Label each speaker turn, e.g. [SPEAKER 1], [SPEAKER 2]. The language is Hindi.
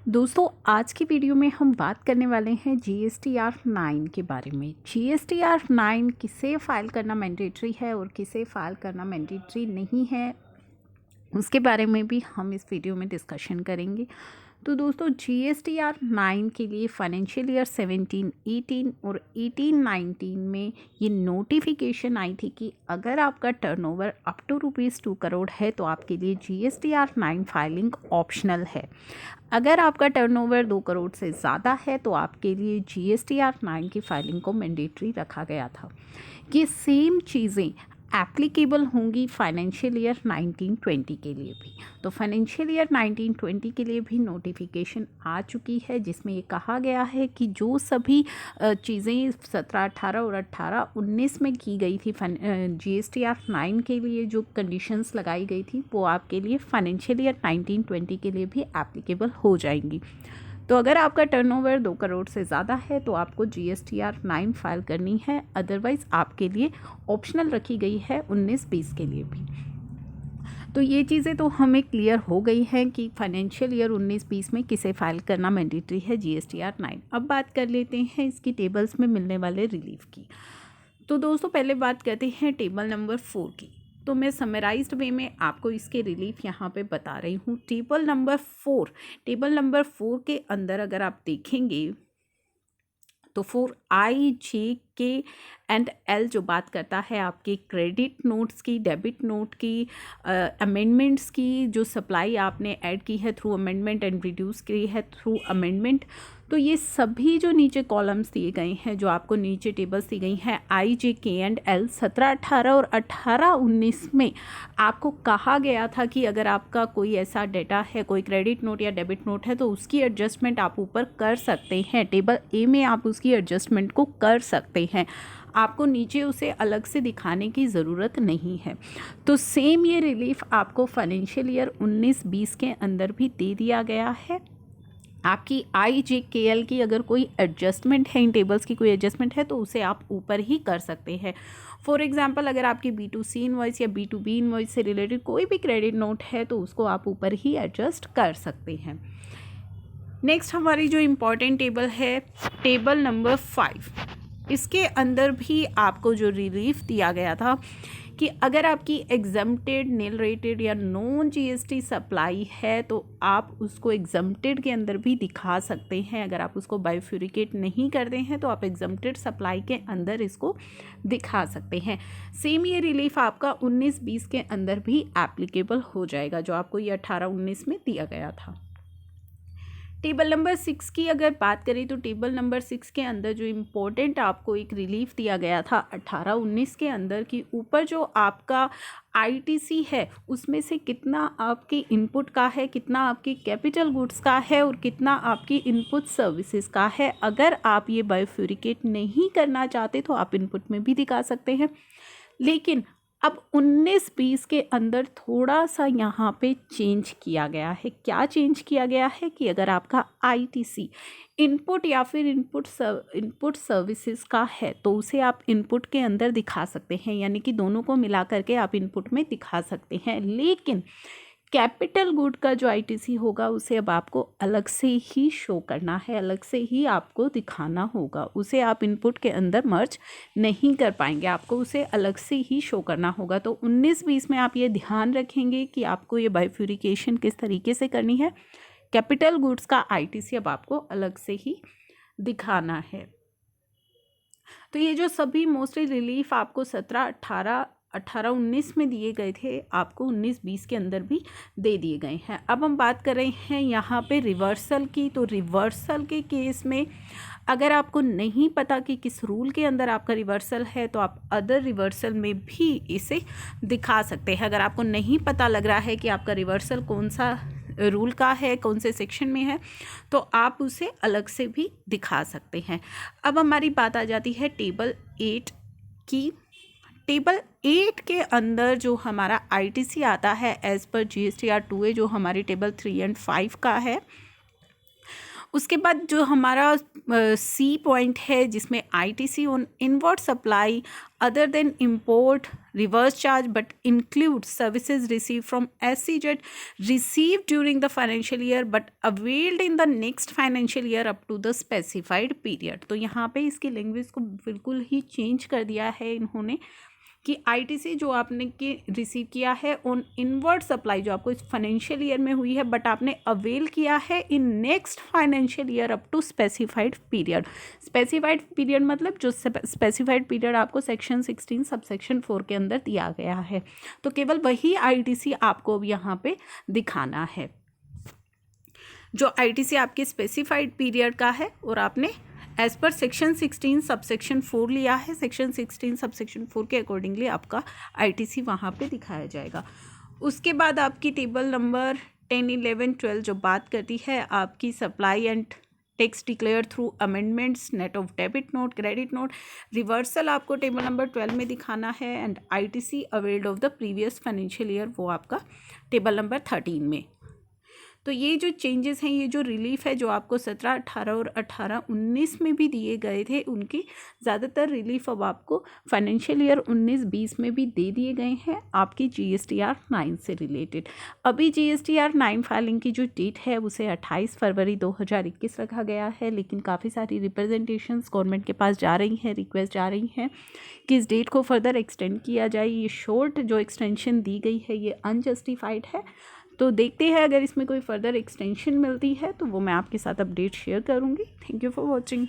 [SPEAKER 1] दोस्तों आज की वीडियो में हम बात करने वाले हैं GSTR 9 के बारे में। GSTR 9 किसे फाइल करना मैंडेटरी है और किसे फाइल करना मैंडेटरी नहीं है, उसके बारे में भी हम इस वीडियो में डिस्कशन करेंगे। तो दोस्तों GSTR 9 के लिए फाइनेंशियल ईयर 17-18 और 18-19 में ये नोटिफिकेशन आई थी कि अगर आपका टर्नओवर अप टू ₹2 करोड़ है तो आपके लिए GSTR 9 फाइलिंग ऑप्शनल है। अगर आपका टर्नओवर 2 करोड़ से ज़्यादा है तो आपके लिए GSTR 9 की फाइलिंग को मैंडेटरी रखा गया था। ये सेम चीज़ें एप्लीकेबल होंगी फाइनेंशियल ईयर 19-20 के लिए भी। तो फाइनेंशियल ईयर 19-20 के लिए भी नोटिफिकेशन आ चुकी है, जिसमें ये कहा गया है कि जो सभी चीज़ें 17, 18 और 18-19 में की गई थी GSTR 9 के लिए जो कंडीशंस लगाई गई थी वो आपके लिए फाइनेंशियल ईयर 19-20 के लिए भी एप्लीकेबल हो जाएंगी। तो अगर आपका टर्नओवर 2 करोड़ से ज़्यादा है तो आपको GSTR 9 फाइल करनी है, अदरवाइज़ आपके लिए ऑप्शनल रखी गई है 19-20 के लिए भी। तो ये चीज़ें तो हमें क्लियर हो गई हैं कि फाइनेंशियल ईयर 19-20 में किसे फाइल करना मैंडेटरी है GSTR 9। अब बात कर लेते हैं इसकी टेबल्स में मिलने वाले रिलीफ की। तो दोस्तों पहले बात करते हैं टेबल नंबर 4 की। तो मैं समराइज्ड वे में आपको इसके रिलीफ यहाँ पे बता रही हूँ। टेबल नंबर 4 के अंदर अगर आप देखेंगे तो 4I, J, K and L जो बात करता है आपके क्रेडिट नोट्स की, डेबिट नोट की, अमेंडमेंट्स की, जो सप्लाई आपने ऐड की है थ्रू अमेंडमेंट एंड रिड्यूस की है थ्रू अमेंडमेंट। तो ये सभी जो नीचे कॉलम्स दिए गए हैं, जो आपको नीचे टेबल्स दी गई हैं I, J, K and L 17, 18 और 18-19 में आपको कहा गया था कि अगर आपका कोई ऐसा डेटा है, कोई क्रेडिट नोट या डेबिट नोट है तो उसकी एडजस्टमेंट आप ऊपर कर सकते हैं। टेबल ए में आप उसकी एडजस्टमेंट को कर सकते हैं, आपको नीचे उसे अलग से दिखाने की ज़रूरत नहीं है। तो सेम ये रिलीफ आपको फाइनेंशियल ईयर 19-20 के अंदर भी दे दिया गया है। आपकी I, J, K, L की अगर कोई एडजस्टमेंट है, इन टेबल्स की कोई एडजस्टमेंट है तो उसे आप ऊपर ही कर सकते हैं। फॉर एग्जांपल अगर आपकी B2C इनवॉइस या B2B इनवॉइस से रिलेटेड कोई भी क्रेडिट नोट है तो उसको आप ऊपर ही एडजस्ट कर सकते हैं। नेक्स्ट हमारी जो इम्पॉर्टेंट टेबल है टेबल नंबर 5, इसके अंदर भी आपको जो रिलीफ दिया गया था कि अगर आपकी एग्जम्प्टेड, नील रेटेड या नॉन GST सप्लाई है तो आप उसको एग्जम्प्टेड के अंदर भी दिखा सकते हैं। अगर आप उसको बाइफ्यूरिकेट नहीं करते हैं तो आप एग्जम्प्टेड सप्लाई के अंदर इसको दिखा सकते हैं। सेम ये रिलीफ आपका 19-20 के अंदर भी एप्लीकेबल हो जाएगा, जो आपको ये 18-19 में दिया गया था। टेबल नंबर 6 की अगर बात करें तो टेबल नंबर 6 के अंदर जो इम्पोर्टेंट आपको एक रिलीफ दिया गया था 18-19 के अंदर की ऊपर जो आपका ITC है उसमें से कितना आपकी इनपुट का है, कितना आपकी कैपिटल गुड्स का है और कितना आपकी इनपुट सर्विसेज का है। अगर आप ये बाइफ्यूरिकेट नहीं करना चाहते तो आप इनपुट में भी दिखा सकते हैं, लेकिन अब 19-20 के अंदर थोड़ा सा यहाँ पे चेंज किया गया है। क्या चेंज किया गया है कि अगर आपका ITC इनपुट या फिर इनपुट सर्विसेज का है तो उसे आप इनपुट के अंदर दिखा सकते हैं, यानी कि दोनों को मिला करके आप इनपुट में दिखा सकते हैं। लेकिन कैपिटल गुड का जो ITC होगा उसे अब आपको अलग से ही शो करना है, अलग से ही आपको दिखाना होगा। उसे आप इनपुट के अंदर मर्ज नहीं कर पाएंगे, आपको उसे अलग से ही शो करना होगा। तो 19-20 में आप ये ध्यान रखेंगे कि आपको ये बाइफ्यूरिकेशन किस तरीके से करनी है। कैपिटल गुड्स का ITC अब आपको अलग से ही दिखाना है। तो ये जो सभी मोस्टली रिलीफ आपको 17, 18-19 में दिए गए थे आपको 19-20 के अंदर भी दे दिए गए हैं। अब हम बात कर रहे हैं यहाँ पे रिवर्सल की। तो रिवर्सल के केस में अगर आपको नहीं पता कि किस रूल के अंदर आपका रिवर्सल है तो आप अदर रिवर्सल में भी इसे दिखा सकते हैं। अगर आपको नहीं पता लग रहा है कि आपका रिवर्सल कौन सा रूल का है, कौन से सेक्शन में है, तो आप उसे अलग से भी दिखा सकते हैं। अब हमारी बात आ जाती है टेबल 8 की। टेबल 8 के अंदर जो हमारा ITC आता है एज़ पर GSTR 2A, जो हमारी टेबल 3 एंड 5 का है, उसके बाद जो हमारा सी पॉइंट है जिसमें ITC on inward supply other than import reverse charge but include services receive from SEZ received during the financial year but availed in the next financial year up to the specified period। तो यहाँ पे इसकी लैंग्वेज को बिल्कुल ही चेंज कर दिया है इन्होंने कि आईटीसी जो आपने के रिसीव किया है ऑन इनवर्ड सप्लाई जो आपको इस फाइनेंशियल ईयर में हुई है बट आपने अवेल किया है in next financial year up to specified period. Specified period मतलब जो स्पेसिफाइड पीरियड आपको सेक्शन 16 सबसेक्शन 4 के अंदर दिया गया है, तो केवल वही आईटीसी आपको अब यहाँ पे दिखाना है जो आईटीसी आपके स्पेसिफाइड पीरियड का है और आपने एज पर सेक्शन 16 सबसेक्शन 4 लिया है। सेक्शन 16 सबसेक्शन 4 के अकॉर्डिंगली आपका आईटीसी वहाँ पे दिखाया जाएगा। उसके बाद आपकी टेबल नंबर 10, 11, 12 जो बात करती है आपकी supply and tax declare through amendments, net of debit note, credit note, reversal आपको टेबल नंबर 12 में दिखाना है and ITC availed of the previous financial year वो आपका टेबल नंबर 13 में। तो ये जो चेंजेस हैं, ये जो रिलीफ है जो आपको 17, 18 और 18, 19 में भी दिए गए थे, उनकी ज़्यादातर रिलीफ अब आपको फाइनेंशियल ईयर 19-20 में भी दे दिए गए हैं आपकी GSTR 9 से रिलेटेड। अभी GSTR 9 फाइलिंग की जो डेट है उसे 28 फरवरी 2021 रखा गया है, लेकिन काफ़ी सारी रिप्रेजेंटेशंस गवर्नमेंट के पास जा रही हैं, रिक्वेस्ट जा रही हैं कि इस डेट को फर्दर एक्सटेंड किया जाए। ये शॉर्ट जो एक्सटेंशन दी गई है ये अनजस्टिफाइड है, तो देखते हैं अगर इसमें कोई फर्दर एक्सटेंशन मिलती है तो वो मैं आपके साथ अपडेट शेयर करूँगी। Thank you for watching.